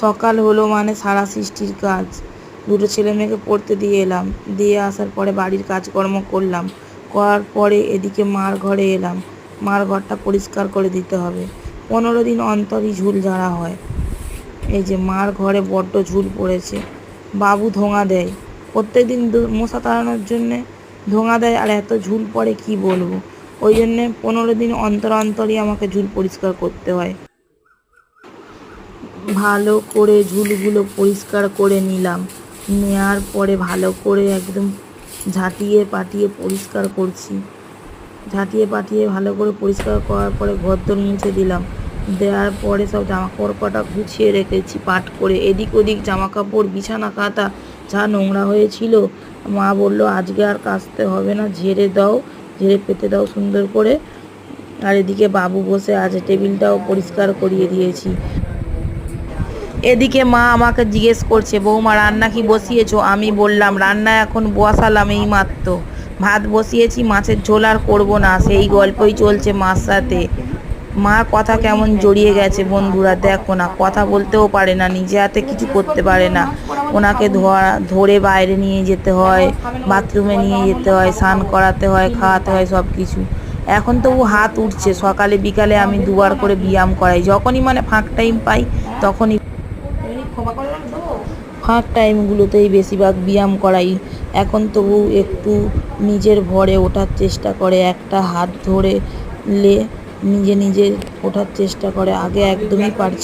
সকাল হলো মানে সারা সৃষ্টির কাজ। দুটো ছেলে মেয়েকে পড়তে দিয়ে এলাম, দিয়ে আসার পরে বাড়ির কাজকর্ম করলাম, করার পরে এদিকে মার ঘরে এলাম। মার ঘরটা পরিষ্কার করে দিতে হবে, 15 দিন অন্তরই ঝুল ঝাড়া হয়। এই যে মার ঘরে বড্ড ঝুল পড়েছে। বাবু ধোঁয়া দেয় প্রত্যেকদিন, মশা তাড়ানোর জন্যে ধোঁয়া দেয়, আর এত ঝুল পড়ে কি বলবো। ওই জন্যে 15 দিন অন্তর অন্তরই আমাকে ঝুল পরিষ্কার করতে হয়। ভালো করে ঝুলগুলো পরিষ্কার করে নিলাম, নেওয়ার পরে ভালো করে একদম ঝাঁটিয়ে পাটিয়ে পরিষ্কার করছি। ঝাঁটিয়ে পাটিয়ে ভালো করে পরিষ্কার করার পরে ঘরদোর মুছে দিলাম। দেওয়ার পরে সব জামাকাপড় কটা গুছিয়ে রেখেছি পাট করে। এদিক ওদিক জামাকাপড়, বিছানা কাঁথা যা নোংরা হয়েছিল, মা বলল আজকে আর কাচতে হবে না, ঝেড়ে দাও, ঝেড়ে পেতে দাও সুন্দর করে। আর এদিকে বাবু বসে আছে, টেবিলটাও পরিষ্কার করিয়ে দিয়েছি। এদিকে মা আমাকে জিজ্ঞেস করছে, বৌমা রান্না কি বসিয়েছো? আমি বললাম রান্না এখন বসালাম এই মাত্র, ভাত বসিয়েছি, মাছের ঝোল আর করবো না। সেই গল্পই চলছে মার সাথে। মার কথা কেমন জড়িয়ে গেছে বন্ধুরা, দেখো না, কথা বলতেও পারে না, নিজে হাতে কিছু করতে পারে না। ওনাকে ধরে বাইরে নিয়ে যেতে হয়, বাথরুমে নিয়ে যেতে হয়, স্নান করাতে হয়, খাওয়াতে হয়, সব কিছু। এখন তবু হাত উঠছে, সকালে বিকালে আমি দুবার করে ব্যায়াম করাই, যখনই মানে ফাঁক টাইম পাই তখনই। ফাঁক টাইমগুলোতেই বেশিরভাগ ব্যায়াম করাই। এখন তবু একটু নিজের ভরে ওঠার চেষ্টা করে, একটা হাত ধরে নিজে নিজে ওঠার চেষ্টা করে, আগে একদমই পারছে।